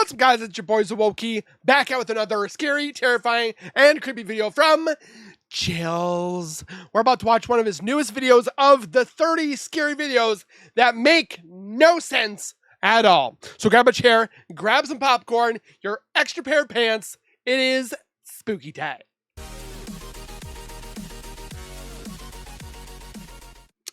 What's up, guys? It's your boy Zawoki, back out with another scary, terrifying, and creepy video from Chills. We're about to watch one of his newest videos of the 30 scary videos that make no sense at all. So grab a chair, grab some popcorn, your extra pair of pants. It is spooky time.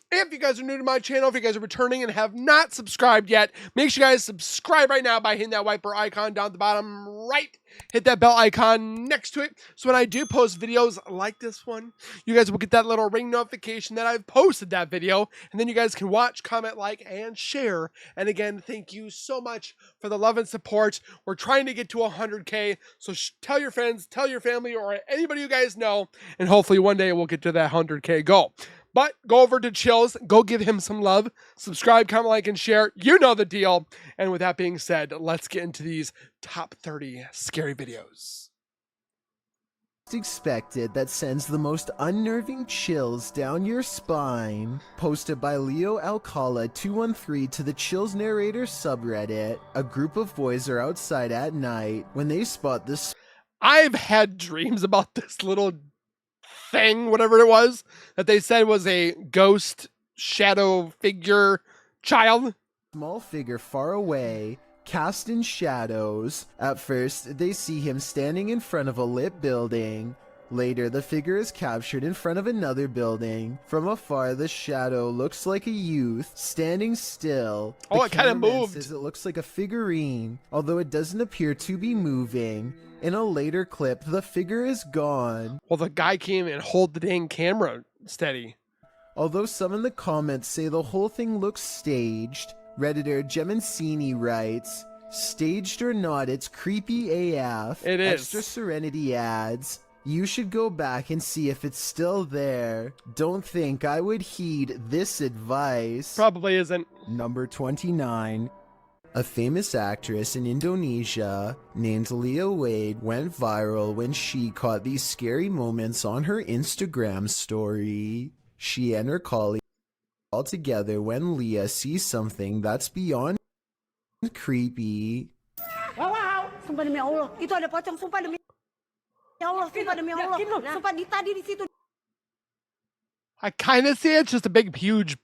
If you guys are new to my channel, if you guys are returning and have not subscribed yet, make sure you guys subscribe right now by hitting that wiper icon down at the bottom right. Hit that bell icon next to it. So when I do post videos like this one, you guys will get that little ring notification that I've posted that video. And then you guys can watch, comment, like, and share. And again, thank you so much for the love and support. We're trying to get to 100K. So tell your friends, tell your family, or anybody you guys know. And hopefully one day we'll get to that 100K goal. But go over to Chills, go give him some love, subscribe, comment, like, and share. You know the deal. And with that being said, let's get into these top 30 scary videos. Expected that sends the most unnerving chills down your spine. Posted by Leo Alcala 213 to the Chills Narrator subreddit. A group of boys are outside at night when they spot this. I've had dreams about this little thing, whatever it was, that they said was a ghost shadow figure child. Small figure far away, cast in shadows. At first, they see him standing in front of a lit building. Later, the figure is captured in front of another building. From afar, the shadow looks like a youth standing still. Oh, it kind of moved. Says it looks like a figurine, although it doesn't appear to be moving. In a later clip, the figure is gone. Well, the guy came and hold the dang camera steady. Although some in the comments say the whole thing looks staged, Redditor Gemancini writes, "Staged or not, it's creepy AF." It is. Extra Serenity adds, "You should go back and see if it's still there. Don't think I would heed this advice." Probably isn't. Number 29. A famous actress in Indonesia named Leah Wade went viral when she caught these scary moments on her Instagram story. She and her colleagues all together when Leah sees something that's beyond creepy. Wow, sumpah demi Allah, itu ada pocong, sumpah demi Allah, sumpah demi Allah, sumpah di tadi di situ. I kind of see it's just a big, huge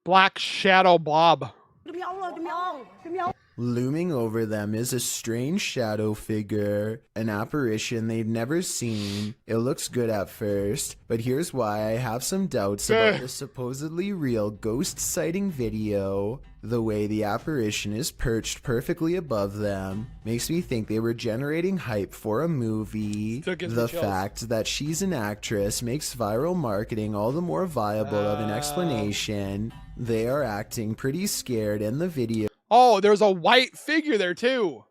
black shadow blob. Demi Allah, demi Allah, demi Allah. Looming over them is a strange shadow figure, an apparition they've never seen. It looks good at first, but here's why I have some doubts about this supposedly real ghost sighting video. The way the apparition is perched perfectly above them makes me think they were generating hype for a movie. The fact that she's an actress makes viral marketing all the more viable of an explanation. They are acting pretty scared in the video. Oh, there's a white figure there too.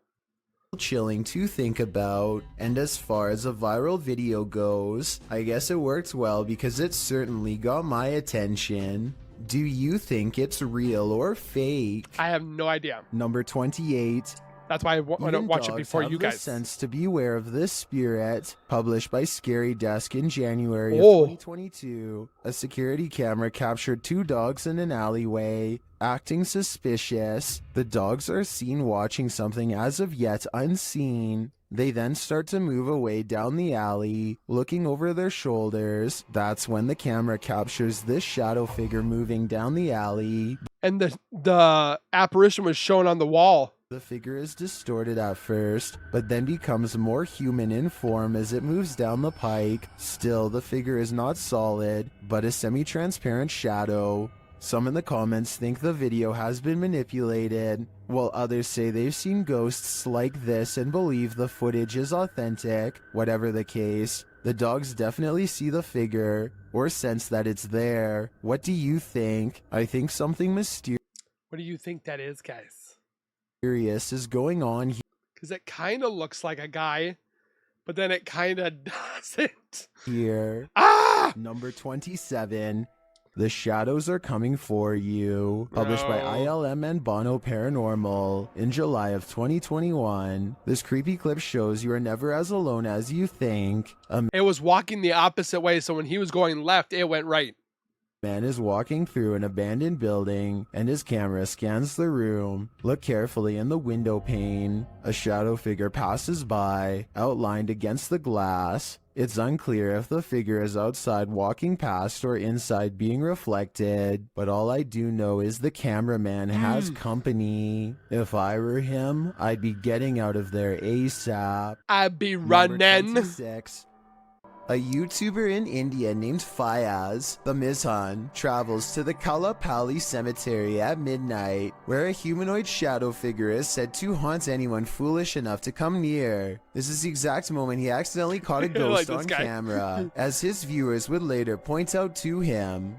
Chilling to think about. And as far as a viral video goes, I guess it worked well because it certainly got my attention. Do you think it's real or fake? I have no idea. Number 28. That's why I don't watch it before you guys. Sense to beware of this spirit. Published by Scary Desk in January of 2022. A security camera captured two dogs in an alleyway, acting suspicious. The dogs are seen watching something as of yet unseen. They then start to move away down the alley, looking over their shoulders. That's when the camera captures this shadow figure moving down the alley. And the apparition was shown on the wall. The figure is distorted at first, but then becomes more human in form as it moves down the pike. Still, the figure is not solid, but a semi-transparent shadow. Some in the comments think the video has been manipulated, while others say they've seen ghosts like this and believe the footage is authentic. Whatever the case, the dogs definitely see the figure, or sense that it's there. What do you think? I think something mysterious. What do you think that is, guys? Is going on here. Because it kind of looks like a guy, but then it kind of doesn't. Here. Ah! Number 27. The Shadows Are Coming For You. Published by ILM and Bono Paranormal in July of 2021. This creepy clip shows you are never as alone as you think. It was walking the opposite way, so when he was going left, it went right. Man is walking through an abandoned building and his camera scans the room. Look carefully in the window pane. A shadow figure passes by, outlined against the glass. It's unclear if the figure is outside walking past or inside being reflected, but all I do know is the cameraman has company. If I were him, I'd be getting out of there ASAP. I'd be Number running. 26. A YouTuber in India named Fayaz, the Mizhan, travels to the Kalapali cemetery at midnight, where a humanoid shadow figure is said to haunt anyone foolish enough to come near. This is the exact moment he accidentally caught a ghost this on guy. camera, as his viewers would later point out to him.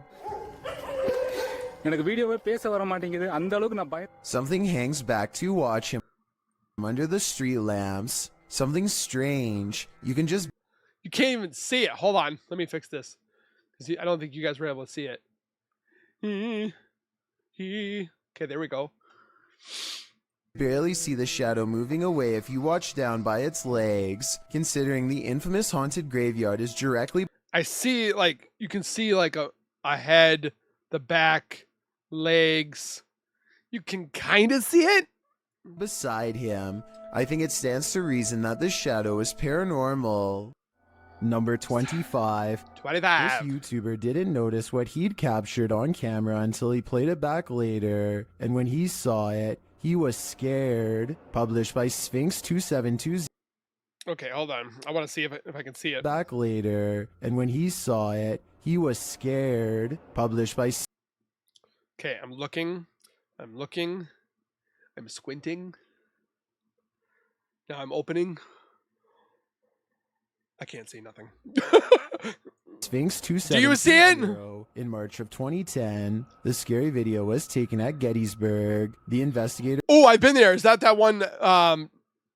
Something hangs back to watch him under the street lamps. Something strange. You can just You can't even see it. Hold on. Let me fix this. Because I don't think you guys were able to see it. Okay, there we go. barely see the shadow moving away if you watch down by its legs, considering the infamous haunted graveyard is directly I see, like, you can see, like, a head, the back, legs. You can kind of see it. beside him. I think it stands to reason that this shadow is paranormal. Number 25. 25. This YouTuber didn't notice what he'd captured on camera until he played it back later, and when he saw it, he was scared. Published by Sphinx 2720. Okay, hold on. I want to see if I can see it. Back later, and when he saw it, he was scared. Published by Okay, I'm looking. I'm squinting. Now I'm opening. I can't see nothing. Sphinx 2720. Do you see it? In March of 2010, the scary video was taken at Gettysburg. The investigator Oh, I've been there. Is that one?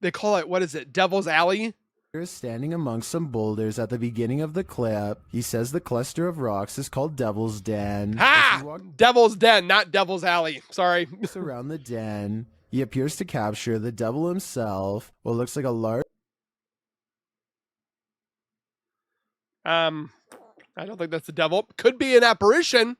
They call it, what is it? Devil's Alley? is standing amongst some boulders at the beginning of the clip. He says the cluster of rocks is called Devil's Den. As Ha! he walks Devil's Den, not Devil's Alley. Sorry. around the den, he appears to capture the devil himself. What looks like a large I don't think that's the devil. Could be an apparition,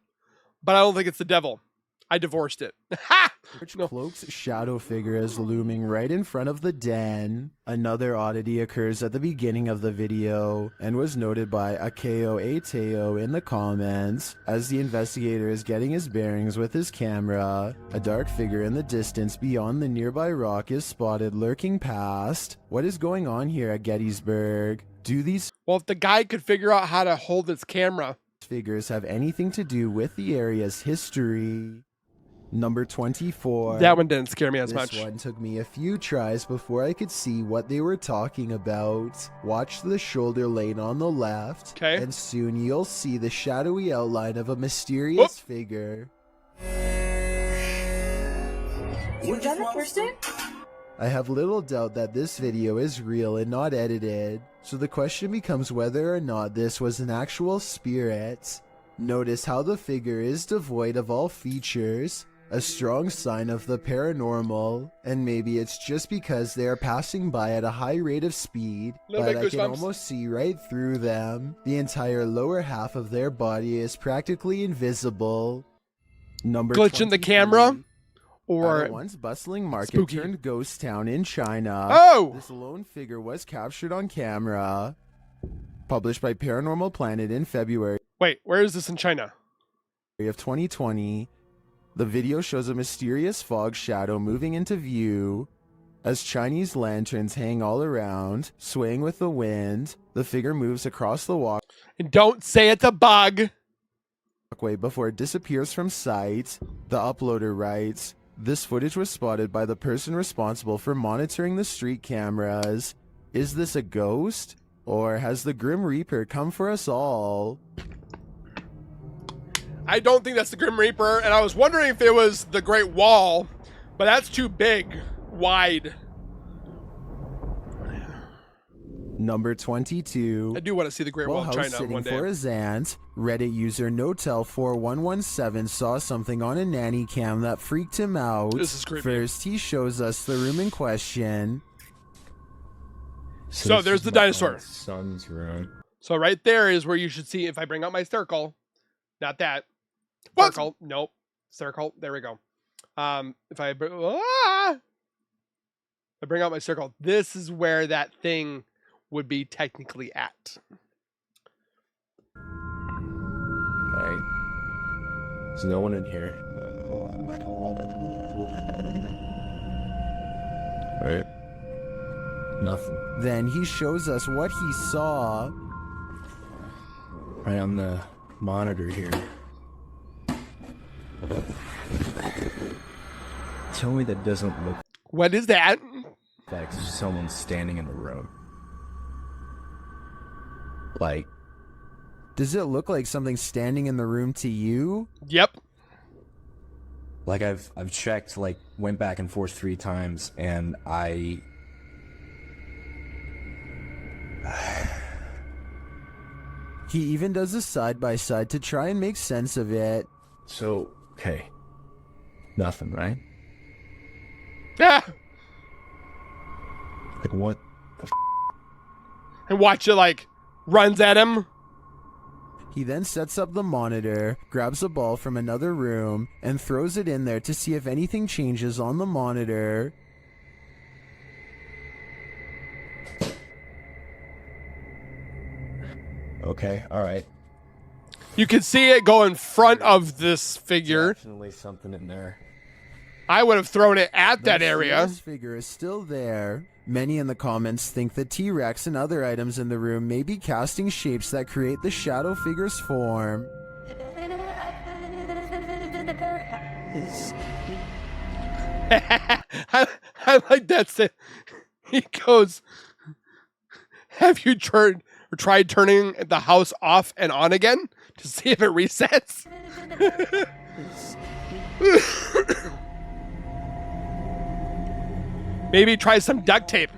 but I don't think it's the devil. I divorced it. Ha! No. cloaked shadow figure is looming right in front of the den. Another oddity occurs at the beginning of the video and was noted by Akeo Ateo in the comments. As the investigator is getting his bearings with his camera, a dark figure in the distance beyond the nearby rock is spotted lurking past. What is going on here at Gettysburg? Do these Well, if the guy could figure out how to hold his camera. figures have anything to do with the area's history? Number 24. That one didn't scare me as This much. one took me a few tries before I could see what they were talking about. Watch the shoulder lane on the left, Okay. and soon you'll see the shadowy outline of a mysterious figure. You done the first day? I have little doubt that this video is real and not edited, so the question becomes whether or not this was an actual spirit. Notice how the figure is devoid of all features, a strong sign of the paranormal, and maybe it's just because they are passing by at a high rate of speed, Little but bit I can goosebumps. almost see right through them. The entire lower half of their body is practically invisible. Number Glitch in the 23. camera? At Or a once bustling market spooky. turned ghost town in China. Oh! This lone figure was captured on camera. Published by Paranormal Planet in February Wait, where is this in China? of 2020. The video shows a mysterious fog shadow moving into view. As Chinese lanterns hang all around, swaying with the wind, the figure moves across the And don't say it's a bug. walkway before it disappears from sight. The uploader writes, "This footage was spotted by the person responsible for monitoring the street cameras. Is this a ghost? Or has the Grim Reaper come for us all?" I don't think that's the Grim Reaper, and I was wondering if it was the Great Wall, but that's too big, wide. Number 22. I do want to see the Great While Wall of house China sitting one for day. his aunt, Reddit user Notel4117 saw something on a nanny cam that freaked him out. This is creepy. First, he shows us the room in question. So this there's is the my dinosaur. aunt's son's room. So right there is where you should see if I bring out my circle. Not that. What? Circle. Nope. Circle. There we go. If I bring out my circle, this is where that thing would be technically at. Alright. There's no one in here. Right? Nothing. Then he shows us what he saw. Right on the monitor here. Tell me that doesn't look What is that? like someone standing in the room. Like, Does it look like something standing in the room to you? Yep. like I've checked, like, went back and forth 3 times, and He even does a side-by-side to try and make sense of it. So, okay. Nothing, right? Yeah. Like, what the And watch it like runs at him. He then sets up the monitor, grabs a ball from another room, and throws it in there to see if anything changes on the monitor. Okay, alright. You can see it go in front of this figure. Definitely something in there. I would have thrown it at that The area. This figure is still there. Many in the comments think the T-Rex and other items in the room may be casting shapes that create the shadow figure's form. I like that. He goes, have you tried turning the house off and on again to see if it resets? Maybe try some duct tape.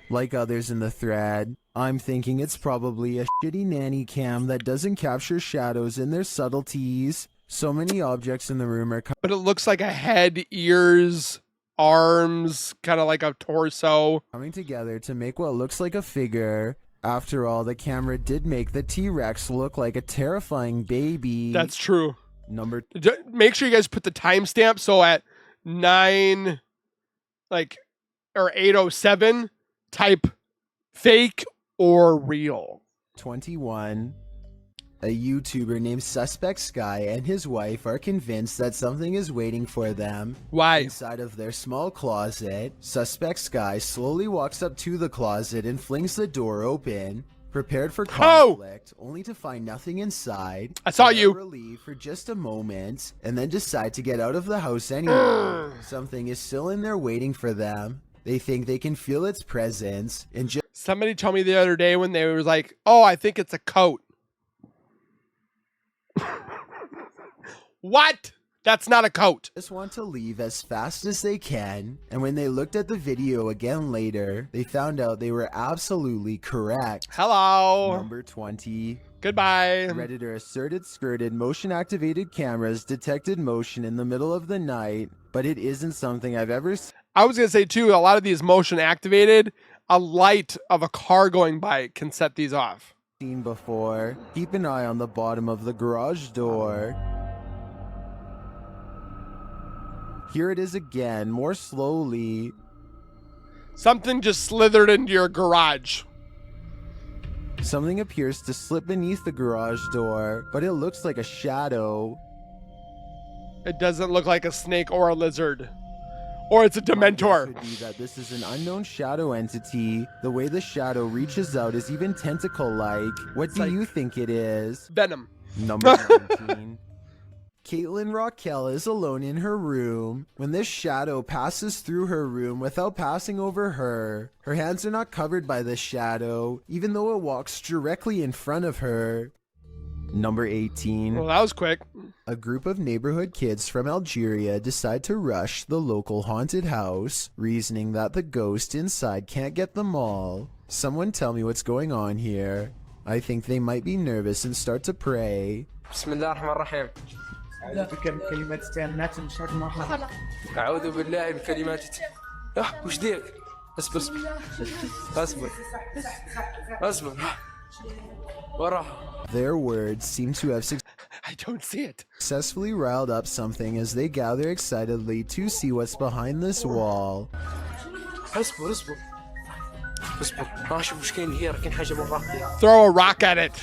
Like others in the thread, I'm thinking it's probably a shitty nanny cam that doesn't capture shadows in their subtleties. So many objects in the room are But it looks like a head, ears, arms, kind of like a torso. coming together to make what looks like a figure. After all, the camera did make the T-Rex look like a terrifying baby. That's true. Number Make sure you guys put the timestamp so at 9 or 8:07 type fake or real. 21. A YouTuber named Suspect Sky and his wife are convinced that something is waiting for them. Why? Inside of their small closet, Suspect Sky slowly walks up to the closet and flings the door open, prepared for conflict, only to find nothing inside. I saw They are you. relieved for just a moment, and then decide to get out of the house anyway. Something is still in there waiting for them. They think they can feel its presence, and Somebody told me the other day when they was like, "Oh, I think it's a coat." What? That's not a coat. just want to leave as fast as they can. And when they looked at the video again later, they found out they were absolutely correct. Hello. Number 20. Goodbye. Redditor asserted skirted motion activated cameras detected motion in the middle of the night, but it isn't something I've ever I was going to say too, a lot of these motion activated, a light of a car going by can set these off. seen before. Keep an eye on the bottom of the garage door. Here it is again, more slowly. Something just slithered into your garage. Something appears to slip beneath the garage door, but it looks like a shadow. It doesn't look like a snake or a lizard. Or it's a My guess Dementor. would be that this is an unknown shadow entity. The way the shadow reaches out is even tentacle-like. What do like- you think it is? Venom. Number 19. Caitlin Raquel is alone in her room when this shadow passes through her room without passing over her. Her hands are not covered by this shadow, even though it walks directly in front of her. Number 18. Well, that was quick. A group of neighborhood kids from Algeria decide to rush the local haunted house, reasoning that the ghost inside can't get them all. Someone tell me what's going on here. I think they might be nervous and start to pray. بسم الله الرحمن الرحيم ذكر كلمات استعانات من شر ما خلق أعوذ بالله من كلمات وش ديك اصبر اصبر اصبر اصبر وراح. Their words seem to have I don't see it. successfully riled up something as they gather excitedly to see what's behind this wall. اصبر اصبر اصبر ما اشوف ايش كاين هي كاين حاجه وراك. Throw a rock at it.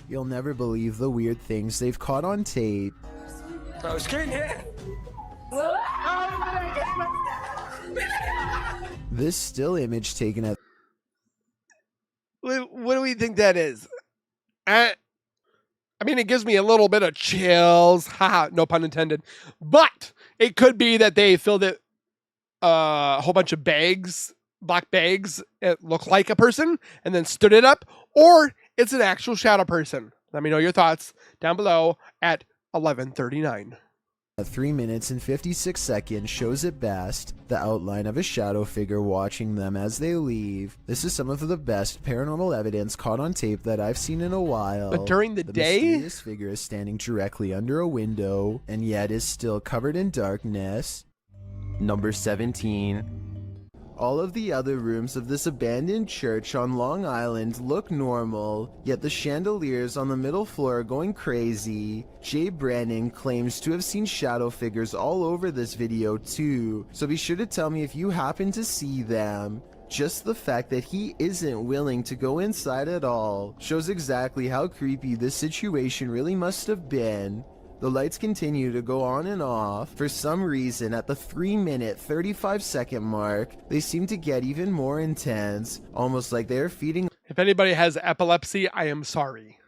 You'll never believe the weird things they've caught on tape. ايش كاين هي؟ This still image taken at What do we think that is? I mean, it gives me a little bit of chills. Haha, no pun intended. But it could be that they filled it a whole bunch of bags, black bags, it looked like a person, and then stood it up, or it's an actual shadow person. Let me know your thoughts down below at 11:39. 3 minutes and 56 seconds shows it best, the outline of a shadow figure watching them as they leave. This is some of the best paranormal evidence caught on tape that I've seen in a while. But during the day, mysterious figure is standing directly under a window and yet is still covered in darkness. Number 17. All of the other rooms of this abandoned church on Long Island look normal, yet the chandeliers on the middle floor are going crazy. Jay Brennan claims to have seen shadow figures all over this video too, so be sure to tell me if you happen to see them. Just the fact that he isn't willing to go inside at all shows exactly how creepy this situation really must have been. The lights continue to go on and off. For some reason, at the 3-minute 35-second mark, they seem to get even more intense, almost like they're feeding if anybody has epilepsy, I am sorry.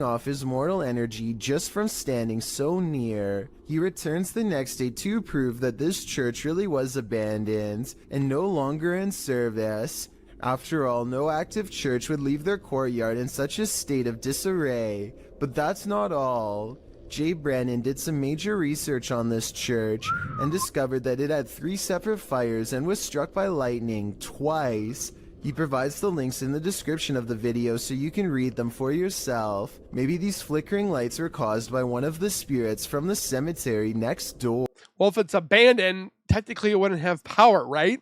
off his mortal energy just from standing so near. He returns the next day to prove that this church really was abandoned and no longer in service. After all, no active church would leave their courtyard in such a state of disarray. But that's not all. Jay Brennan did some major research on this church and discovered that it had 3 separate fires and was struck by lightning twice. He provides the links in the description of the video so you can read them for yourself. Maybe these flickering lights were caused by one of the spirits from the cemetery next door. Well, if it's abandoned, technically it wouldn't have power, right?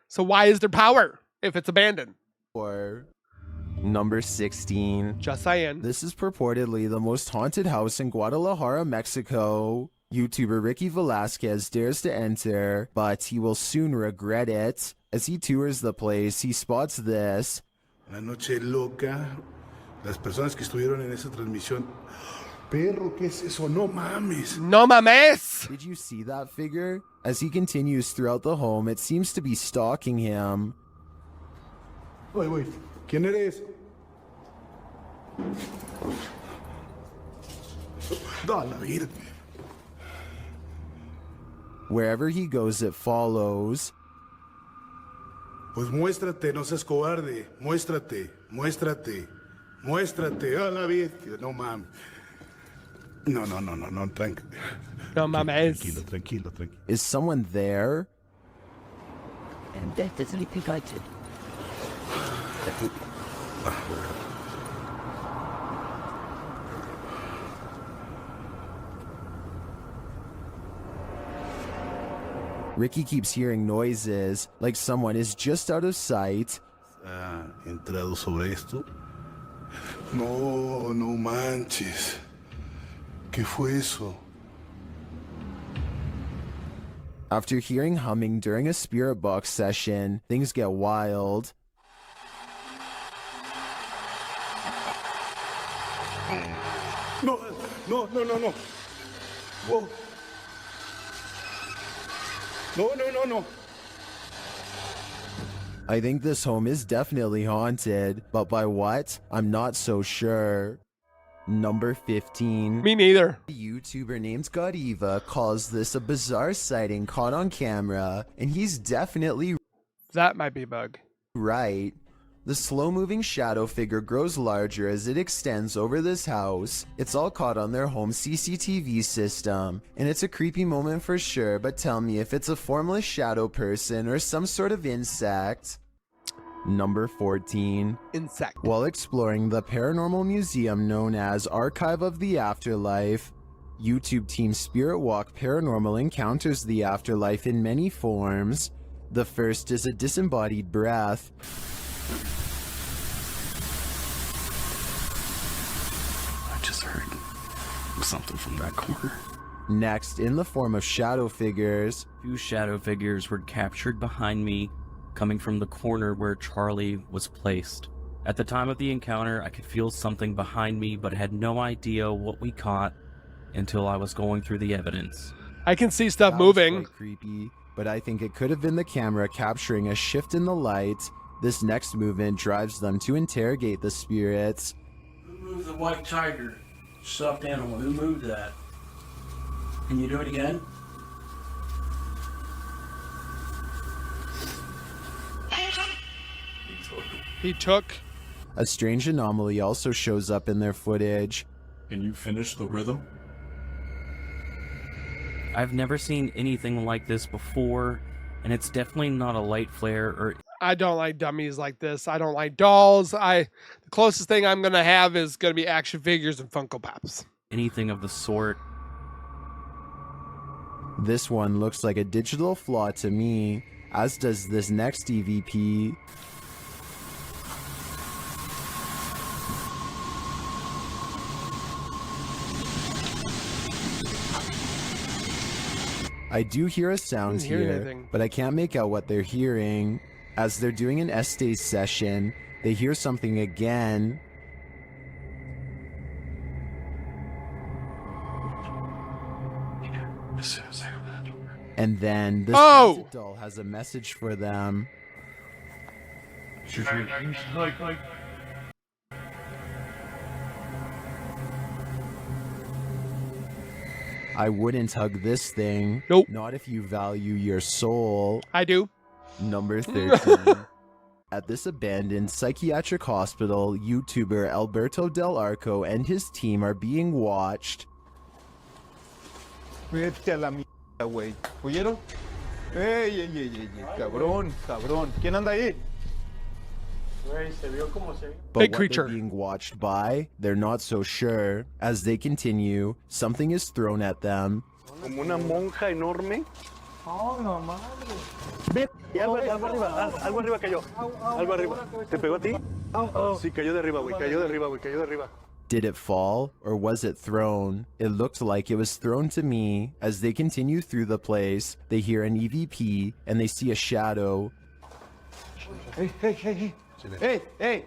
So why is there power if it's abandoned? Number 16. Just saying. This is purportedly the most haunted house in Guadalajara, Mexico. YouTuber Ricky Velasquez dares to enter, but he will soon regret it. As he tours the place, he spots this. La noche loca. Las personas que estuvieron en esa transmisión. Perro, ¿qué es eso? No mames. No mames! Did you see that figure? As he continues throughout the home, it seems to be stalking him. Wait. ¿Quién eres? Da la vida. Wherever he goes, it follows. Pues muéstrate, no seas cobarde. Muéstrate. A la vida. No mames. No, tranquilo. No mames. Tranquilo. Is someone there? And death is sleeping guided. Ricky keeps hearing noises, like someone is just out of sight. Entrado sobre esto. No manches. ¿Qué fue eso? After hearing humming during a spirit box session, things get wild. No. Whoa. No. I think this home is definitely haunted, but by what? I'm not so sure. Number 15. Me neither. A YouTuber named Godiva calls this a bizarre sighting caught on camera, and he's definitely That might be a bug. right. The slow-moving shadow figure grows larger as it extends over this house. It's all caught on their home CCTV system, and it's a creepy moment for sure, but tell me if it's a formless shadow person or some sort of insect. Number 14. Insect. While exploring the paranormal museum known as Archive of the Afterlife, YouTube team Spirit Walk Paranormal encounters the afterlife in many forms. The first is a disembodied breath. something from that corner. Next, in the form of shadow figures, 2 shadow figures were captured behind me, coming from the corner where Charlie was placed. At the time of the encounter, I could feel something behind me, but had no idea what we caught until I was going through the evidence. I can see stuff that was moving. quite creepy, but I think it could have been the camera capturing a shift in the light. This next movement drives them to interrogate the spirits. Who moved the white tiger? Stuffed animal. Who moved that? Can you do it again? He took. A strange anomaly also shows up in their footage. Can you finish the rhythm? I've never seen anything like this before, and it's definitely not a light flare or I don't like dummies like this. I don't like dolls. The closest thing I'm gonna have is gonna be action figures and Funko Pops. anything of the sort. This one looks like a digital flaw to me, as does this next EVP. I do hear a sound Didn't hear here, anything. but I can't make out what they're hearing. As they're doing an Estes session, they hear something again. And then this haunted doll has a message for them. I wouldn't hug this thing. Nope. Not if you value your soul. I do. Number 13. At this abandoned psychiatric hospital, YouTuber Alberto Del Arco and his team are being watched. Vete a la mierda, güey. ¿Oyeron? ¡Ey, ey, ey, ey! ¡Cabrón, cabrón! ¿Quién anda ahí? Güey, se vio como se vio. But Big what creature. they're being watched by, they're not so sure. As they continue, something is thrown at them. Como una monja enorme. ¡Oh, no madre! Ve, algo arriba cayó. Algo arriba. ¿Te pegó a ti? Sí, cayó de arriba, güey. Cayó de arriba, güey. Cayó de arriba. Did it fall, or was it thrown? It looked like it was thrown to me. As they continue through the place, they hear an EVP, and they see a shadow. ¡Ey, ey, ey, ey! ¡Ey, ey!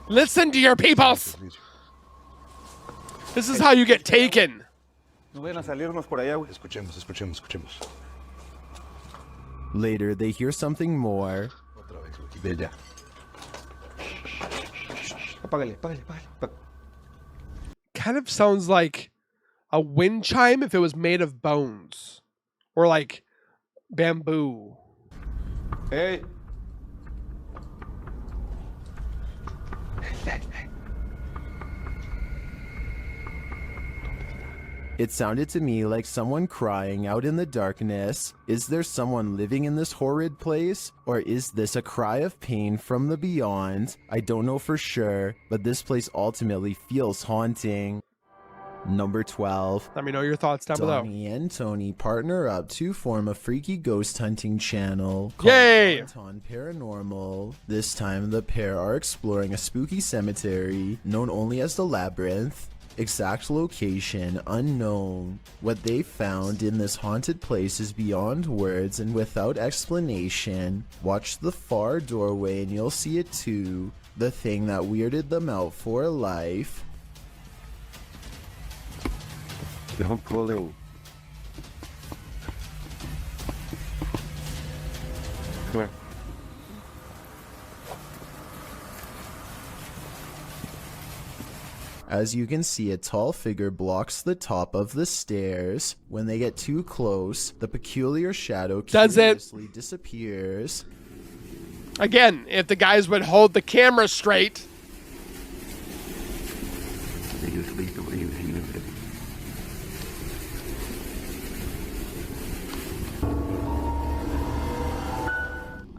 Listen to your peoples. This is how you get taken. No vayan a salirnos por allá, güey. Escuchemos, escuchemos, escuchemos. Later, they hear something more. Otra vez, Lucky. Ve ya. Apágale, apágale, apágale. Kind of sounds like a wind chime if it was made of bones or like bamboo. ¡Ey! It sounded to me like someone crying out in the darkness. Is there someone living in this horrid place? Or is this a cry of pain from the beyond? I don't know for sure, but this place ultimately feels haunting. Number 12. Let me know your thoughts down below. Donnie and Tony partner up to form a freaky ghost hunting channel called Yay! Paranormal. This time, the pair are exploring a spooky cemetery known only as the Labyrinth. Exact location unknown. What they found in this haunted place is beyond words and without explanation. Watch the far doorway and you'll see it too. The thing that weirded them out for life. Don't pull it. Come here. As you can see, a tall figure blocks the top of the stairs. When they get too close, the peculiar shadow curiously disappears. Again, if the guys would hold the camera straight.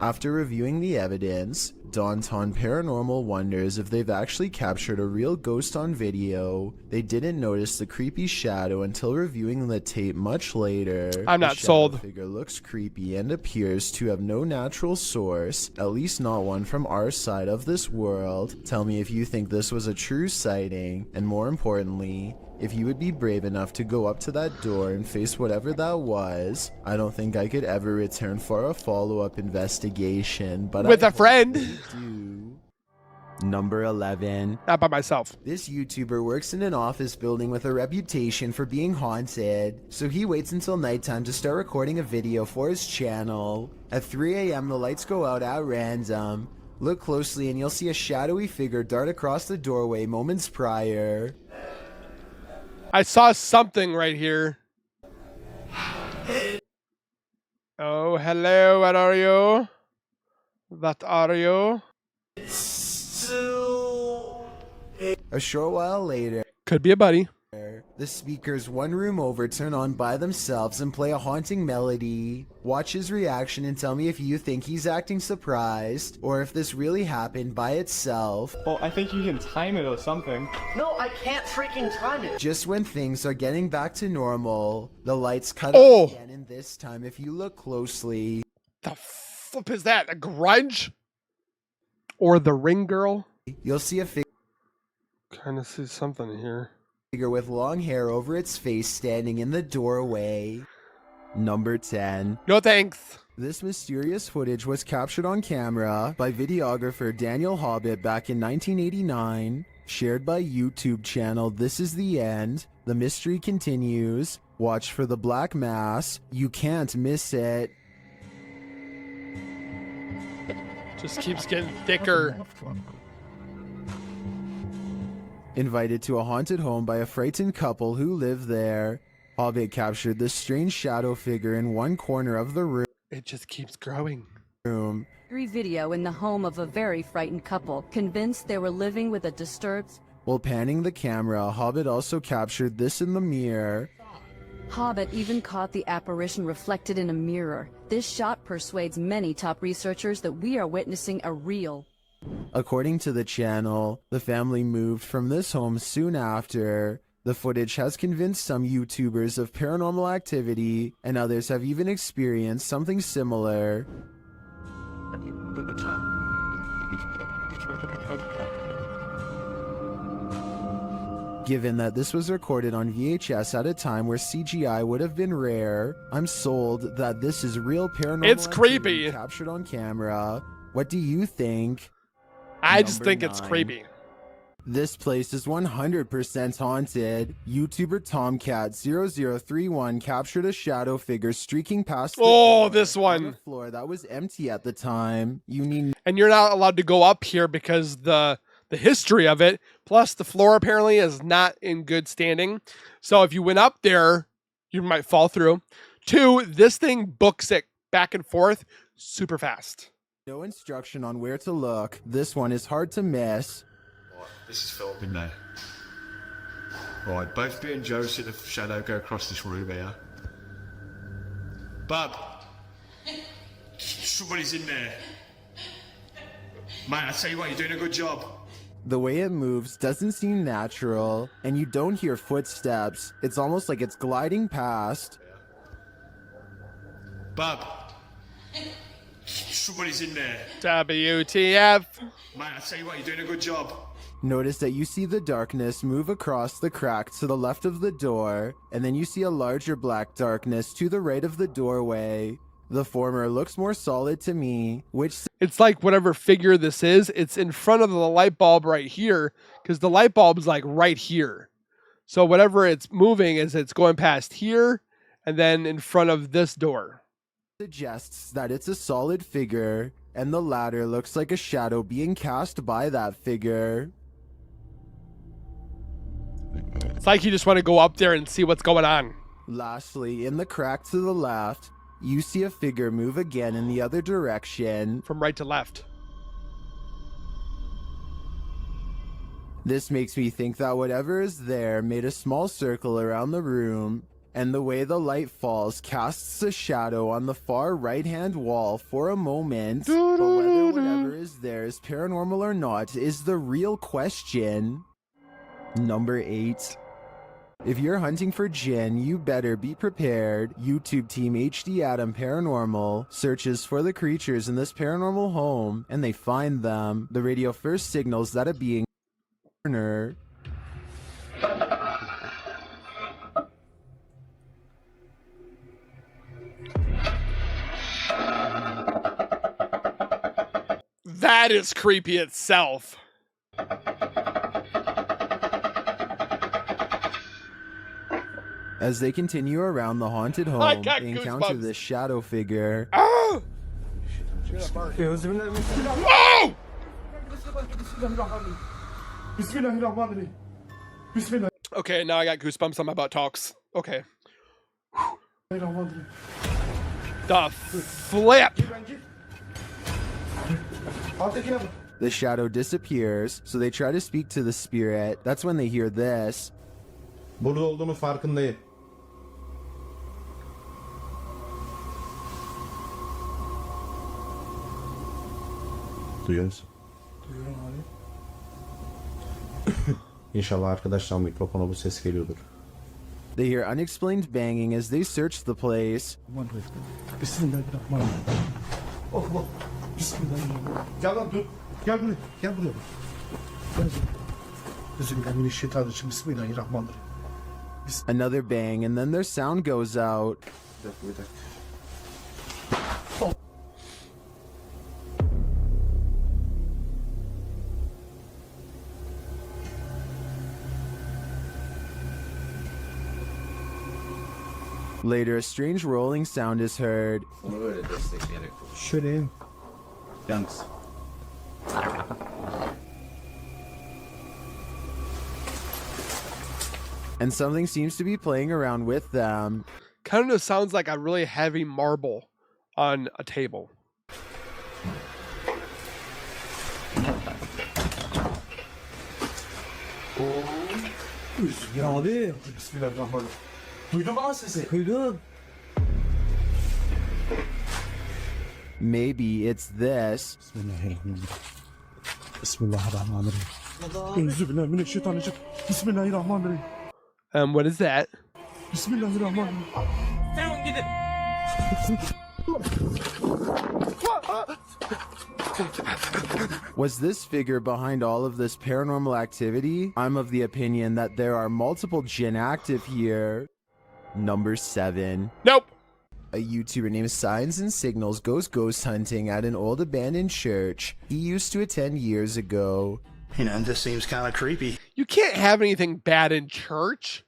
After reviewing the evidence, Daunton Paranormal wonders if they've actually captured a real ghost on video. They didn't notice the creepy shadow until reviewing the tape much later. I'm not sold. The figure looks creepy and appears to have no natural source, at least not one from our side of this world. Tell me if you think this was a true sighting, and more importantly, If you would be brave enough to go up to that door and face whatever that was, I don't think I could ever return for a follow-up investigation, but With I a friend. hope they do. Number 11. Not by myself. This YouTuber works in an office building with a reputation for being haunted, so he waits until nighttime to start recording a video for his channel. At 3 a.m. the lights go out at random. Look closely and you'll see a shadowy figure dart across the doorway moments prior. I saw something right here. Oh, hello, what are you? What are you? A short while later, Could be a buddy. the speakers one room over turn on by themselves and play a haunting melody. Watch his reaction and tell me if you think he's acting surprised or if this really happened by itself. Well, I think you can time it or something. No, I can't freaking time it. Just when things are getting back to normal, the lights cut Oh. off again, and this time if you look closely, The flip is that? A grudge? Or the ring girl? you'll see a Kind of see something here. figure with long hair over its face standing in the doorway. Number 10. No thanks. This mysterious footage was captured on camera by videographer Daniel Hobbit back in 1989, shared by YouTube channel This Is The End. The mystery continues. Watch for the black mass. You can't miss it. Just keeps getting thicker. Invited to a haunted home by a frightened couple who live there. Hobbit captured this strange shadow figure in one corner of the room. It just keeps growing. Video in the home of a very frightened couple, convinced they were living with a disturbed. While panning the camera, Hobbit also captured this in the mirror. Hobbit even caught the apparition reflected in a mirror. This shot persuades many top researchers that we are witnessing a real. According to the channel, the family moved from this home soon after. The footage has convinced some YouTubers of paranormal activity, and others have even experienced something similar. Given that this was recorded on VHS at a time where CGI would have been rare, I'm sold that this is real paranormal It's activity creepy. captured on camera. What do you think? I just Number think it's 9. creepy. This place is 100% haunted. YouTuber Tomcat0031 captured a shadow figure streaking past the Oh, door this on one. a floor that was empty at the time. You need And you're not allowed to go up here because the history of it, plus the floor apparently is not in good standing. So if you went up there, you might fall through. 2, this thing books it back and forth super fast. no instruction on where to look. This one is hard to miss. This is filmed in there. Right, both me and Joe see the shadow go across this room here. Bub! Somebody's in there. Mate, I tell you what, you're doing a good job. The way it moves doesn't seem natural, and you don't hear footsteps. It's almost like it's gliding past. Bub! Somebody's in there. WTF. Mate, I tell you what, you're doing a good job. Notice that you see the darkness move across the crack to the left of the door, and then you see a larger black darkness to the right of the doorway. The former looks more solid to me, which... It's like whatever figure this is, it's in front of the light bulb right here, because the light bulb is like right here. So whatever it's moving is it's going past here, and then in front of this door. suggests that it's a solid figure, and the latter looks like a shadow being cast by that figure. It's like you just want to go up there and see what's going on. Lastly, in the crack to the left, you see a figure move again in the other direction. From right to left. This makes me think that whatever is there made a small circle around the room, and the way the light falls casts a shadow on the far right-hand wall for a moment. But whether whatever is there is paranormal or not is the real question. Number 8. If you're hunting for Jinn, you better be prepared. YouTube team HD Adam Paranormal searches for the creatures in this paranormal home, and they find them. The radio first signals that a being that is creepy itself. As they continue around the haunted home, they encounter this shadow figure. Oh! Okay, now I got goosebumps on my butt talks. Okay. The flip! The shadow disappears, so they try to speak to the spirit. That's when they hear this. Burada olduğunu farkındayım. Duyuyor musun? Duyuyorum abi. İnşallah arkadaşlar mikrofona bu ses geliyordur. They hear unexplained banging as they search the place. Bismillahirrahmanirrahim. Allah. Bismillahirrahmanirrahim. Gel lan dur. Gel buraya. Gel buraya. Gel. Bismillahirrahmanirrahim. Bismillahirrahmanirrahim. Another bang, and then their sound goes out. Later, a strange rolling sound is heard. Şöyle. Yalnız. And something seems to be playing around with them. Kind of sounds like a really heavy marble on a table. Ya abi. Bismillahirrahmanirrahim. Duydun mu lan sesi? Duydum. Maybe it's this. Bismillahirrahmanirrahim. Bismillahirrahmanirrahim. Euzubillahimineşşeytanirracim. Bismillahirrahmanirrahim. What is that? Bismillahirrahmanirrahim. Sen gidin. Was this figure behind all of this paranormal activity? I'm of the opinion that there are multiple jinn active here. Number 7. Nope. A YouTuber named Signs and Signals goes ghost hunting at an old abandoned church he used to attend years ago. You know, this seems kind of creepy. You can't have anything bad in church.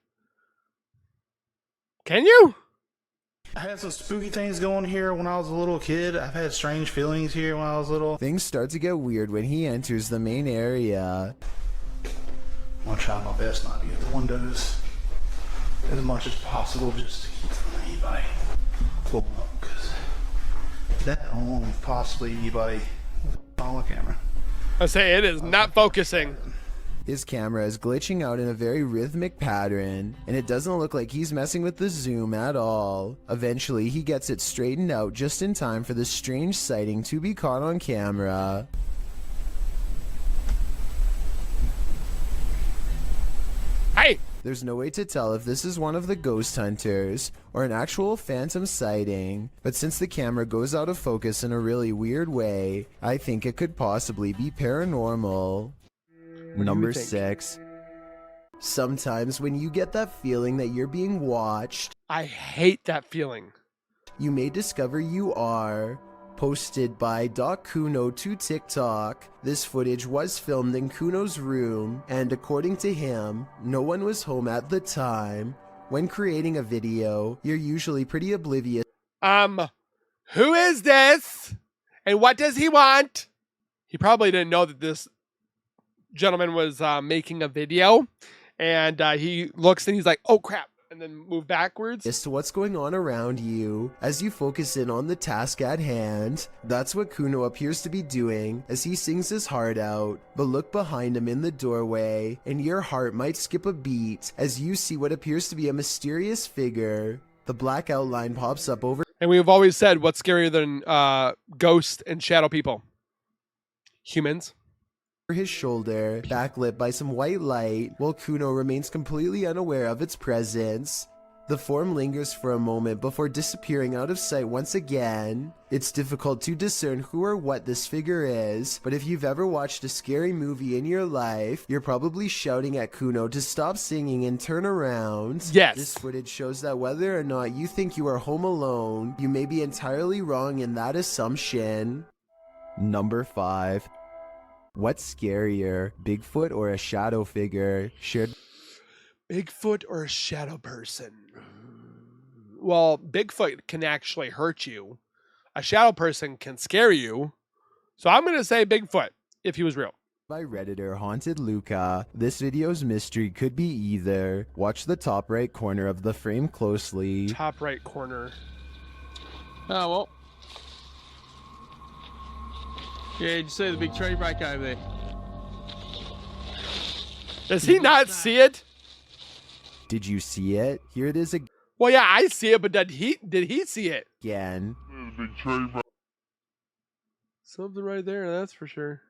Can you? I had some spooky things going here when I was a little kid. I've had strange feelings here when I was little. Things start to get weird when he enters the main area. I'm gonna try my best not to get the windows as much as possible just to keep from anybody pulling up, because that home possibly anybody on the camera. I say it is not focusing. His camera is glitching out in a very rhythmic pattern, and it doesn't look like he's messing with the zoom at all. Eventually, he gets it straightened out just in time for this strange sighting to be caught on camera. Hey! There's no way to tell if this is one of the ghost hunters or an actual phantom sighting, but since the camera goes out of focus in a really weird way, I think it could possibly be paranormal. Number 6. Sometimes when you get that feeling that you're being watched, I hate that feeling. You may discover you are. Posted by Doc Kuno to TikTok. This footage was filmed in Kuno's room, and according to him, no one was home at the time. When creating a video, you're usually pretty oblivious. Who is this? And what does he want? He probably didn't know that this gentleman was making a video, and he looks and he's like, oh crap, and then move backwards. As to what's going on around you as you focus in on the task at hand. That's what Kuno appears to be doing as he sings his heart out. But look behind him in the doorway and your heart might skip a beat as you see what appears to be a mysterious figure. The black outline pops up over. And we've always said, what's scarier than ghosts and shadow people? Humans. His shoulder, backlit by some white light, while Kuno remains completely unaware of its presence. The form lingers for a moment before disappearing out of sight once again. It's difficult to discern who or what this figure is, but if you've ever watched a scary movie in your life, you're probably shouting at Kuno to stop singing and turn around. Yes. This footage shows that whether or not you think you are home alone, you may be entirely wrong in that assumption. Number 5. What's scarier, Bigfoot or a shadow figure? Shared Bigfoot or a shadow person? Well, Bigfoot can actually hurt you. A shadow person can scare you. So I'm going to say Bigfoot, if he was real. by Redditor Haunted Luca. This video's mystery could be either. Watch the top right corner of the frame closely. Top right corner. Oh, well. Yeah, did you see the big tree break over there? Does he not see it? Did you see it? Here it is Well, yeah, I see it, but did he see it? again. Something right there, that's for sure.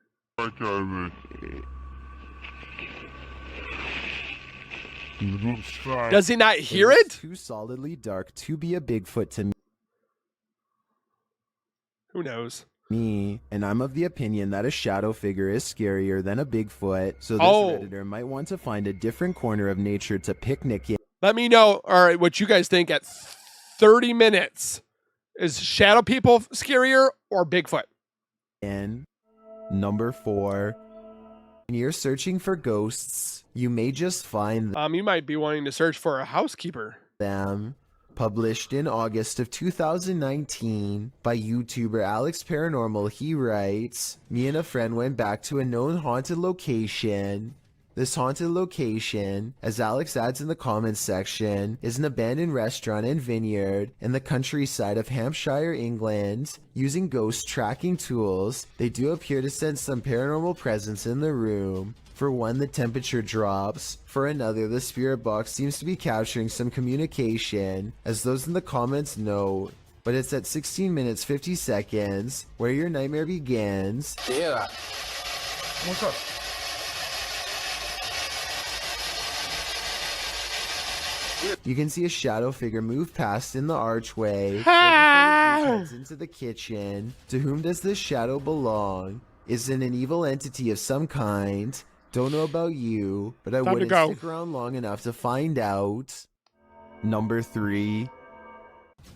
Does he not hear It it? is too solidly dark to be a Bigfoot to Who knows? me, and I'm of the opinion that a shadow figure is scarier than a Bigfoot, so this Redditor might want to find a different corner of nature to picnic in. Let me know, all right, what you guys think at 30 minutes. Is shadow people scarier or Bigfoot? And number 4. When you're searching for ghosts, you may just find You might be wanting to search for a housekeeper. them. Published in August of 2019 by YouTuber Alex Paranormal, he writes, "Me and a friend went back to a known haunted location. This haunted location, as Alex adds in the comments section, is an abandoned restaurant and vineyard in the countryside of Hampshire, England. Using ghost tracking tools, they do appear to sense some paranormal presence in the room. For one, the temperature drops. For another, the spirit box seems to be capturing some communication, as those in the comments note. But it's at 16 minutes 50 seconds where your nightmare begins." Yeah. What's up? You can see a shadow figure move past in the archway. Heads into the kitchen. To whom does this shadow belong? Is it an evil entity of some kind? Don't know about you, but I wouldn't stick around long enough to find out. Number 3.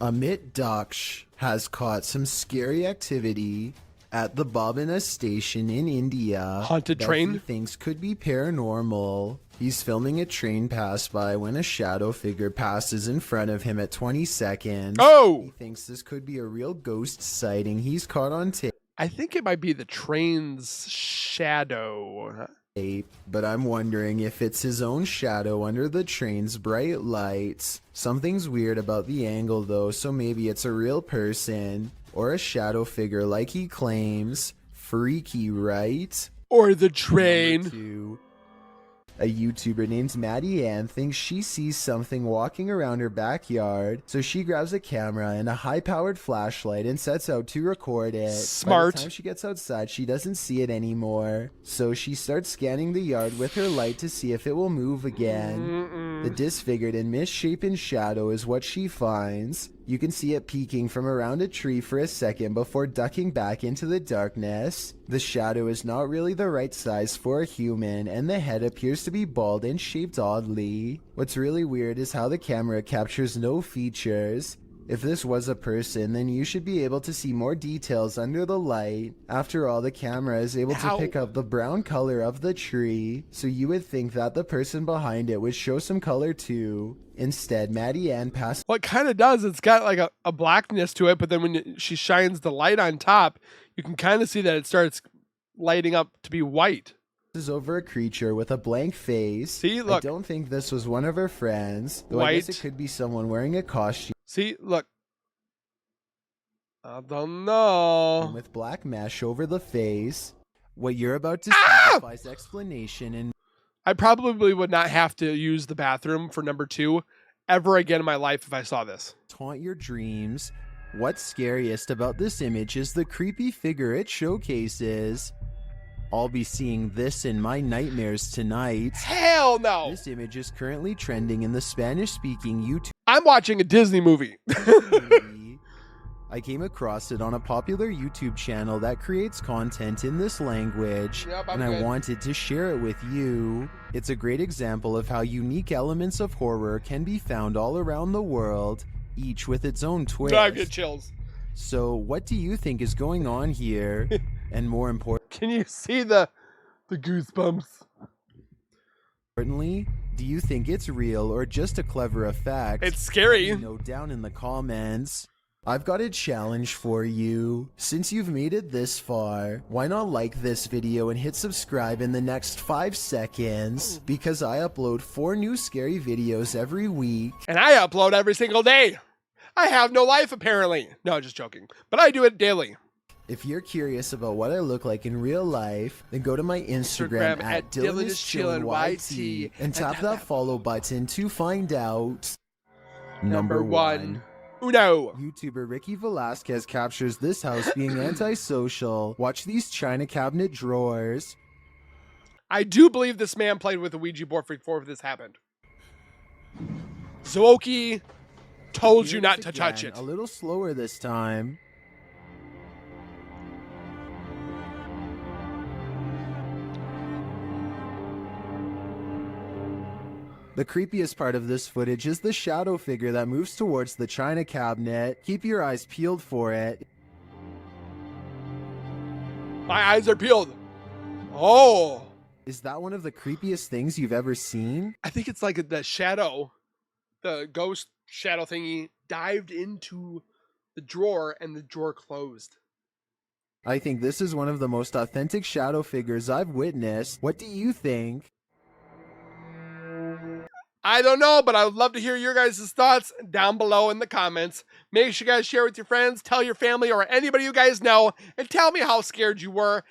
Amit Daksh has caught some scary activity at the Bobina station in India. Haunted that train? He thinks could be paranormal. He's filming a train pass by when a shadow figure passes in front of him at 20 seconds. Oh! He thinks this could be a real ghost sighting he's caught on tape. I think it might be the train's shadow. But I'm wondering if it's his own shadow under the train's bright lights. Something's weird about the angle though, so maybe it's a real person or a shadow figure like he claims. Freaky, right? Or the train. Number 2. A YouTuber named Maddie Ann thinks she sees something walking around her backyard, so she grabs a camera and a high-powered flashlight and sets out to record it. Smart. By the time she gets outside, she doesn't see it anymore, so she starts scanning the yard with her light to see if it will move again. The disfigured and misshapen shadow is what she finds. You can see it peeking from around a tree for a second before ducking back into the darkness. The shadow is not really the right size for a human, and the head appears to be bald and shaped oddly. What's really weird is how the camera captures no features. If this was a person, then you should be able to see more details under the light. After all, the camera is able to pick up the brown color of the tree, so you would think that the person behind it would show some color too. Instead, Maddie Ann passes. What kind of does, it's got like a blackness to it, but then when she shines the light on top, you can kind of see that it starts lighting up to be white. Over a creature with a blank face. See, look. I don't think this was one of her friends, though I guess it could be someone wearing a costume. See, look. I don't know. With black mesh over the face. What you're about to see defies explanation, and I probably would not have to use the bathroom for number 2 ever again in my life if I saw this. Haunt your dreams. What's scariest about this image is the creepy figure it showcases. I'll be seeing this in my nightmares tonight. Hell no! This image is currently trending in the Spanish-speaking YouTube. I'm watching a Disney movie. I came across it on a popular YouTube channel that creates content in this language, and I wanted to share it with you. It's a great example of how unique elements of horror can be found all around the world, each with its own twist. I get chills. So, what do you think is going on here? And more importantly, Can you see the goosebumps? do you think it's real or just a clever effect? It's scary. Let me know down in the comments. I've got a challenge for you. Since you've made it this far, why not like this video and hit subscribe in the next 5 seconds? Because I upload 4 new scary videos every week. And I upload every single day. I have no life, apparently. No, just joking. But I do it daily. If you're curious about what I look like in real life, then go to my Instagram at DylanIsChillinYT and tap that follow button to find out. Number 1. Uno. YouTuber Ricky Velasquez captures this house being antisocial. Watch these china cabinet drawers. I do believe this man played with a Ouija board before this happened. Zwoki told you not to touch it. A little slower this time. The creepiest part of this footage is the shadow figure that moves towards the china cabinet. Keep your eyes peeled for it. My eyes are peeled. Oh. Is that one of the creepiest things you've ever seen? I think it's like the shadow, the ghost shadow thingy dived into the drawer and the drawer closed. I think this is one of the most authentic shadow figures I've witnessed. What do you think? I don't know, but I would love to hear your guys' thoughts down below in the comments. Make sure you guys share with your friends, tell your family or anybody you guys know, and tell me how scared you were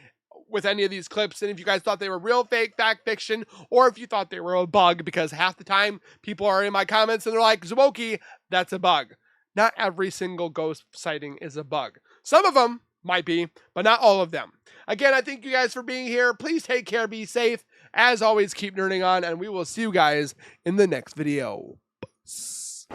with any of these clips, and if you guys thought they were real, fake, fact, fiction, or if you thought they were a bug, because half the time people are in my comments and they're like, Zwoki, that's a bug. Not every single ghost sighting is a bug. Some of them might be, but not all of them. Again, I thank you guys for being here. Please take care, be safe. As always, keep nerding on, and we will see you guys in the next video. Peace.